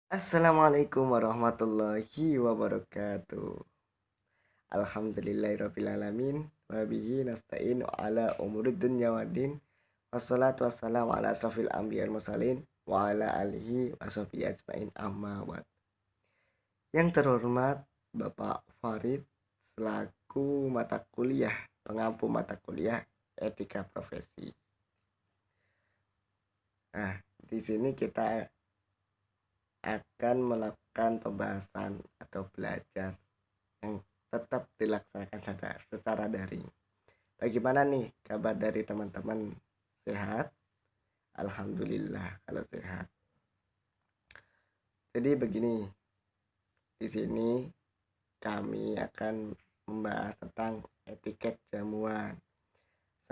Assalamualaikum warahmatullahi wabarakatuh. Alhamdulillahirrabbilalamin. Wabihi nasta'in ala umurid dunya waddin. Wassalatu wassalamu ala asrafil anbiya wal mursalin wa ala alihi wa sahbihi ajmain amma ba'd. Yang terhormat Bapak Farid selaku pengampu mata kuliah etika profesi. Nah, di sini kita akan melakukan pembahasan atau belajar yang tetap dilaksanakan secara daring. Bagaimana nih kabar dari teman-teman? Sehat? Alhamdulillah kalau sehat. Jadi begini, di sini kami akan membahas tentang etiket jamuan.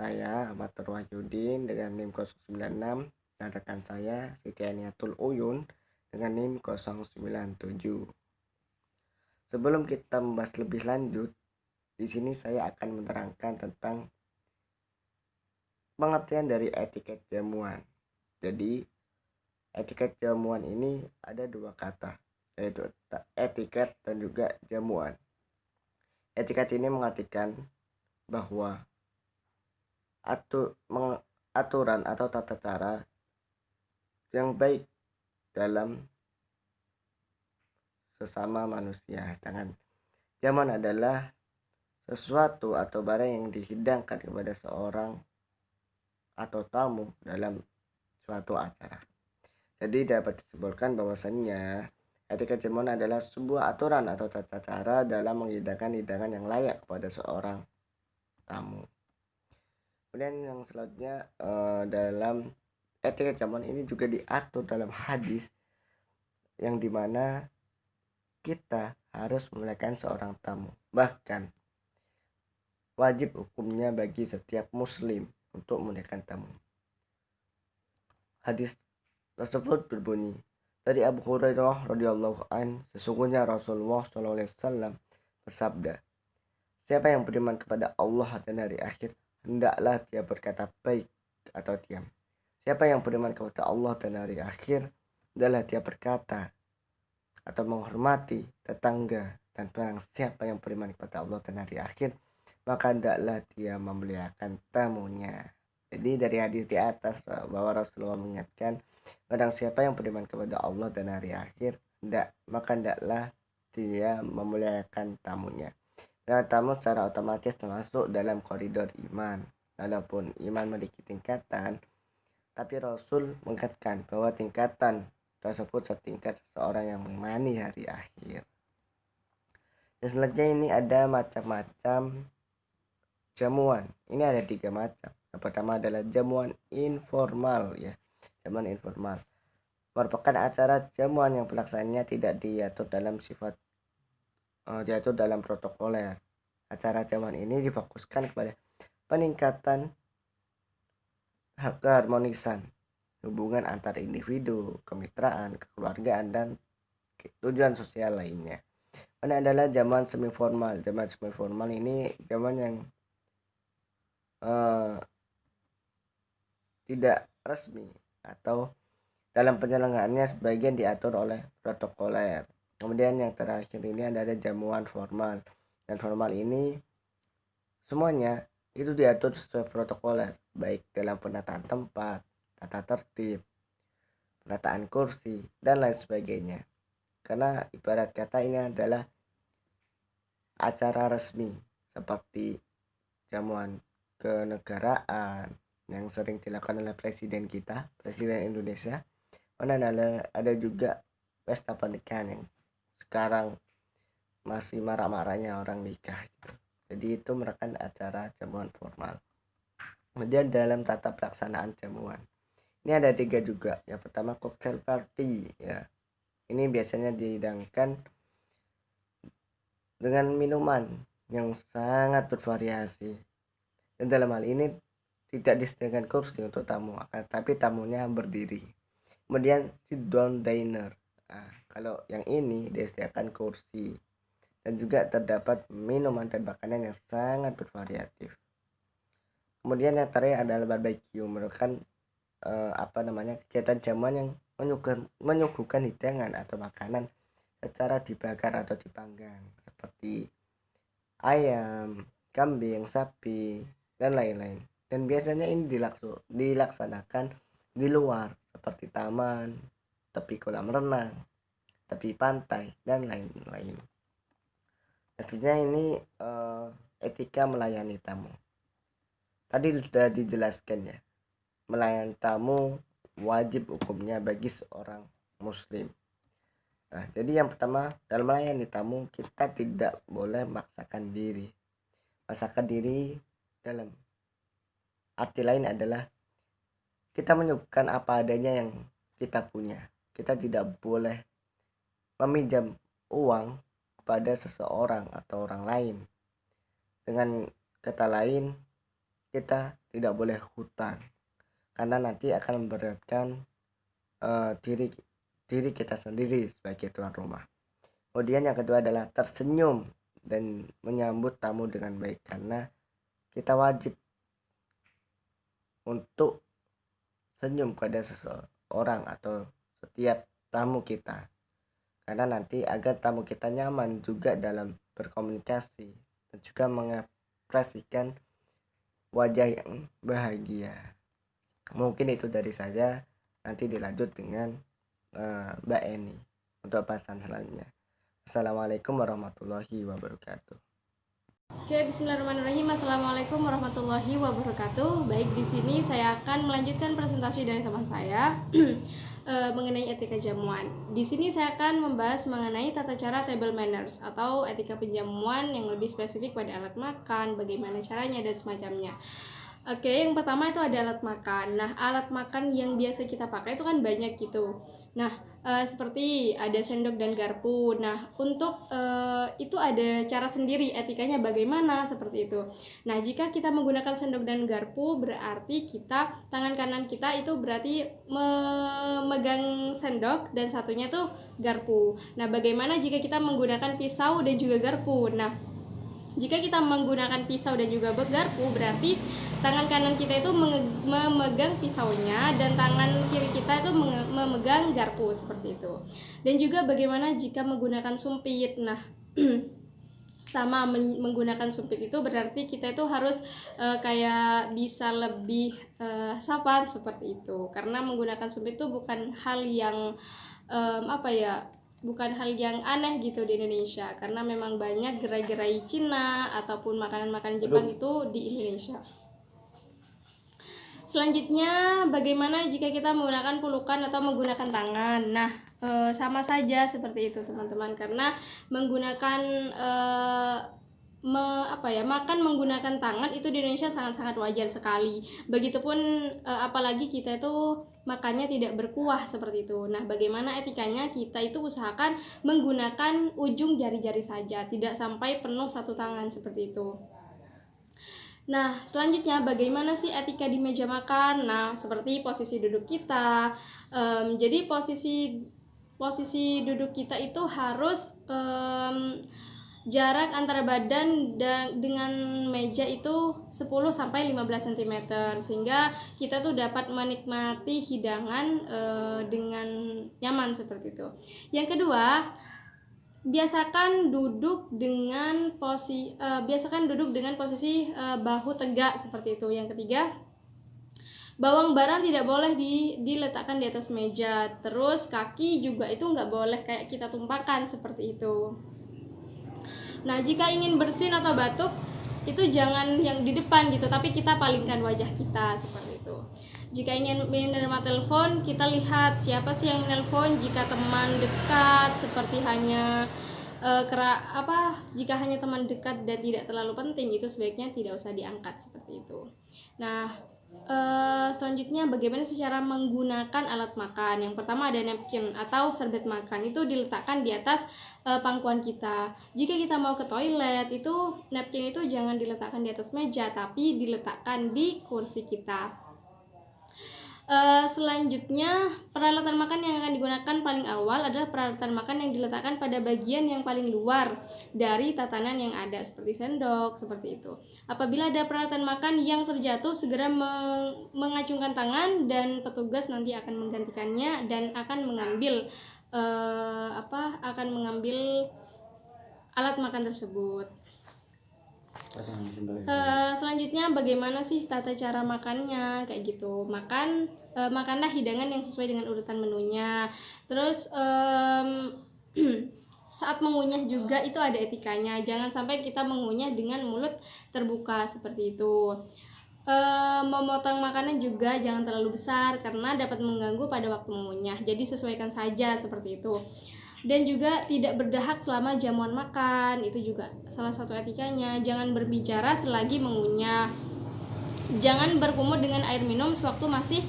Saya Ahmad Wahyudin dengan NIM 096 dan rekan saya Siti Aniatul Uyun dengan NIM 097. Sebelum kita membahas lebih lanjut, di sini saya akan menerangkan tentang pengertian dari etiket jamuan. Jadi, etiket jamuan ini ada dua kata, yaitu etiket dan juga jamuan. Etiket ini mengartikan bahwa aturan atau tata cara yang baik dalam sesama manusia. Sedangkan jamuan adalah sesuatu atau barang yang dihidangkan kepada seorang atau tamu dalam suatu acara. Jadi dapat disebutkan bahwasannya etiket jamuan adalah sebuah aturan atau tata cara dalam menghidangkan hidangan yang layak kepada seorang tamu. Kemudian yang selanjutnya dalam etiket jamuan ini juga diatur dalam hadis yang dimana kita harus memuliakan seorang tamu. Bahkan wajib hukumnya bagi setiap muslim untuk memuliakan tamu. Hadis tersebut berbunyi, dari Abu Hurairah radhiyallahu an, sesungguhnya Rasulullah SAW bersabda, siapa yang beriman kepada Allah dan hari akhir, hendaklah dia berkata baik atau diam. Siapa yang beriman kepada Allah dan hari akhir, hendaklah dia berkata atau menghormati tetangga, dan barang siapa yang beriman kepada Allah dan hari akhir, maka hendaklah dia memuliakan tamunya. Jadi dari hadis di atas bahwa Rasulullah mengingatkan, barang siapa yang beriman kepada Allah dan hari akhir, maka hendaklah dia memuliakan tamunya. Dan tamu secara otomatis termasuk dalam koridor iman. Walaupun iman memiliki tingkatan, tapi Rasul mengatakan bahwa tingkatan tersebut setingkat seseorang yang mengimani hari akhir. Dan selanjutnya ini ada macam-macam jamuan. Ini ada 3 macam. Yang pertama adalah jamuan informal ya. Jamuan informal merupakan acara jamuan yang pelaksanaannya tidak diatur dalam protokoler. Acara jamuan ini difokuskan kepada peningkatan keharmonisan hubungan antar individu, kemitraan, kekeluargaan, dan tujuan sosial lainnya. Ini adalah jamuan semi formal. Jamuan semi formal ini jamuan yang tidak resmi atau dalam penyelenggaraannya sebagian diatur oleh protokoler. Kemudian yang terakhir ini adalah jamuan formal. Dan formal ini semuanya itu diatur sesuai protokoler, baik dalam penataan tempat, tata tertib, penataan kursi, dan lain sebagainya. Karena ibarat kata ini adalah acara resmi seperti jamuan kenegaraan yang sering dilakukan oleh presiden kita, presiden Indonesia. Mana ada juga pesta pernikahan yang sekarang masih marak-maraknya orang nikah gitu. Jadi itu merupakan acara jamuan formal. Kemudian dalam tata pelaksanaan jamuan, ini ada 3 juga. Yang pertama cocktail party ya. Ini biasanya dihidangkan dengan minuman yang sangat bervariasi. Dan dalam hal ini tidak disediakan kursi untuk tamu, tapi tamunya berdiri. Kemudian sit down dinner. Nah, kalau yang ini disediakan kursi dan juga terdapat minuman dan makanan yang sangat bervariatif. Kemudian yang terakhir adalah barbecue, merupakan kegiatan jamuan yang menyuguhkan hidangan atau makanan secara dibakar atau dipanggang seperti ayam, kambing, sapi, dan lain-lain. Dan biasanya ini dilaksanakan di luar seperti taman, tepi kolam renang, tepi pantai, dan lain-lain. Artinya ini etika melayani tamu. Tadi sudah dijelaskan ya, melayani tamu wajib hukumnya bagi seorang muslim. Nah, jadi yang pertama, dalam melayani tamu kita tidak boleh memaksakan diri. Memaksakan diri dalam arti lain adalah kita menyuguhkan apa adanya yang kita punya. Kita tidak boleh meminjam uang kepada seseorang atau orang lain. Dengan kata lain, kita tidak boleh hutang karena nanti akan memberatkan diri kita sendiri sebagai tuan rumah. Kemudian yang kedua adalah tersenyum dan menyambut tamu dengan baik, karena kita wajib untuk senyum kepada seseorang atau setiap tamu kita, karena nanti agar tamu kita nyaman juga dalam berkomunikasi dan juga mengekspresikan wajah yang bahagia. Mungkin itu dari saya, nanti dilanjut dengan Mbak Eni untuk bahasan selanjutnya. Assalamualaikum warahmatullahi wabarakatuh. Oke, bismillahirrahmanirrahim. Assalamualaikum warahmatullahi wabarakatuh. Baik, di sini saya akan melanjutkan presentasi dari teman saya mengenai etika jamuan. Di sini saya akan membahas mengenai tata cara table manners atau etika penjamuan yang lebih spesifik pada alat makan, bagaimana caranya dan semacamnya. Oke, yang pertama itu ada alat makan. Nah, alat makan yang biasa kita pakai itu kan banyak gitu. Nah, seperti ada sendok dan garpu. Nah, untuk itu ada cara sendiri etikanya bagaimana seperti itu. Nah, jika kita menggunakan sendok dan garpu, berarti tangan kanan kita itu berarti memegang sendok dan satunya tuh garpu. Nah, bagaimana jika kita menggunakan pisau dan juga garpu? Nah, jika kita menggunakan pisau dan juga garpu, berarti tangan kanan kita itu memegang pisaunya dan tangan kiri kita itu memegang garpu seperti itu. Dan juga bagaimana jika menggunakan sumpit. Nah, sama menggunakan sumpit itu berarti kita itu harus kayak bisa lebih sabar seperti itu. Karena menggunakan sumpit itu bukan hal yang bukan hal yang aneh gitu di Indonesia, karena memang banyak gerai-gerai Cina ataupun makanan-makanan Jepang itu di Indonesia. Selanjutnya, bagaimana jika kita menggunakan pelukan atau menggunakan tangan? Nah, sama saja seperti itu teman-teman, karena menggunakan makan menggunakan tangan itu di Indonesia sangat-sangat wajar sekali. Begitupun apalagi kita itu makannya tidak berkuah seperti itu. Nah, bagaimana etikanya? Kita itu usahakan menggunakan ujung jari-jari saja, tidak sampai penuh satu tangan seperti itu. Nah, selanjutnya bagaimana sih etika di meja makan? Nah, seperti posisi duduk kita. Jadi posisi duduk kita itu harus jarak antara badan dengan meja itu 10 sampai 15 cm sehingga kita tuh dapat menikmati hidangan dengan nyaman seperti itu. Yang kedua, biasakan duduk dengan posisi bahu tegak seperti itu. Yang ketiga, bawang barang tidak boleh diletakkan di atas meja. Terus kaki juga itu nggak boleh kayak kita tumpahkan seperti itu. Nah, jika ingin bersin atau batuk itu jangan yang di depan gitu, tapi kita palingkan wajah kita seperti itu. Jika ingin menerima telepon, kita lihat siapa sih yang menelpon. Jika teman dekat seperti jika hanya teman dekat dan tidak terlalu penting, itu sebaiknya tidak usah diangkat seperti itu. Nah, selanjutnya bagaimana secara menggunakan alat makan. Yang pertama ada napkin atau serbet makan, itu diletakkan di atas pangkuan kita. Jika kita mau ke toilet, itu napkin itu jangan diletakkan di atas meja, tapi diletakkan di kursi kita. Selanjutnya, peralatan makan yang akan digunakan paling awal adalah peralatan makan yang diletakkan pada bagian yang paling luar dari tatanan yang ada, seperti sendok, seperti itu. Apabila ada peralatan makan yang terjatuh, segera mengacungkan tangan dan petugas nanti akan menggantikannya dan akan mengambil alat makan tersebut. Selanjutnya, bagaimana sih tata cara makannya, kayak gitu. Makanlah hidangan yang sesuai dengan urutan menunya. Terus saat mengunyah juga itu ada etikanya, jangan sampai kita mengunyah dengan mulut terbuka seperti itu. Memotong makanan juga jangan terlalu besar karena dapat mengganggu pada waktu mengunyah, jadi sesuaikan saja seperti itu. Dan juga tidak berdahak selama jamuan makan, itu juga salah satu etikanya. Jangan berbicara selagi mengunyah, jangan berkumur dengan air minum sewaktu masih.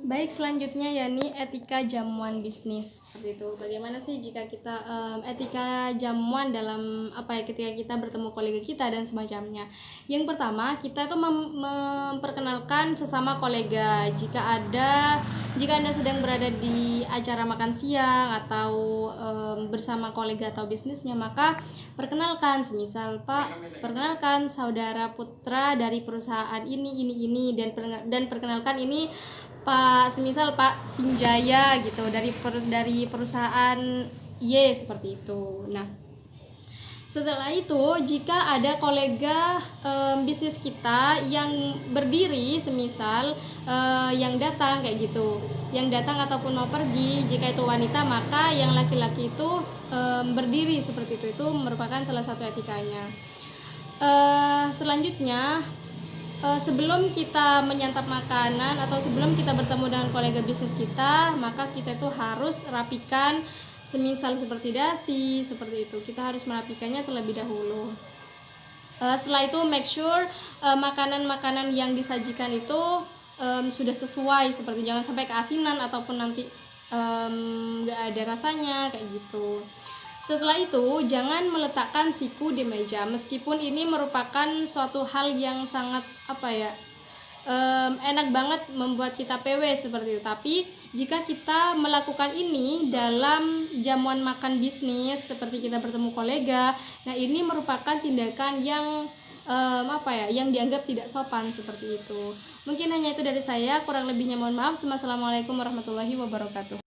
Baik, selanjutnya yakni etika jamuan bisnis, seperti itu. Bagaimana sih jika kita etika jamuan dalam ketika kita bertemu kolega kita dan semacamnya. Yang pertama, kita tuh memperkenalkan sesama kolega. Jika Anda sedang berada di acara makan siang atau bersama kolega atau bisnisnya, maka perkenalkan, semisal, Pak, perkenalkan saudara putra dari perusahaan ini dan perkenalkan ini semisal Pak Sinjaya gitu dari perusahaan Y, seperti itu. Nah, setelah itu jika ada kolega bisnis kita yang berdiri, semisal yang datang kayak gitu, yang datang ataupun mau pergi, jika itu wanita maka yang laki-laki itu berdiri seperti itu merupakan salah satu etikanya. Selanjutnya, sebelum kita menyantap makanan atau sebelum kita bertemu dengan kolega bisnis kita, maka kita itu harus rapikan, semisal seperti dasi, seperti itu. Kita harus merapikannya terlebih dahulu. Setelah itu make sure makanan-makanan yang disajikan itu sudah sesuai, seperti jangan sampai keasinan ataupun nanti nggak ada rasanya kayak gitu. Setelah itu, jangan meletakkan siku di meja, meskipun ini merupakan suatu hal yang sangat enak banget membuat kita PW seperti itu. Tapi jika kita melakukan ini dalam jamuan makan bisnis, seperti kita bertemu kolega, nah ini merupakan tindakan yang yang dianggap tidak sopan seperti itu. Mungkin hanya itu dari saya, kurang lebihnya mohon maaf. Wassalamualaikum warahmatullahi wabarakatuh.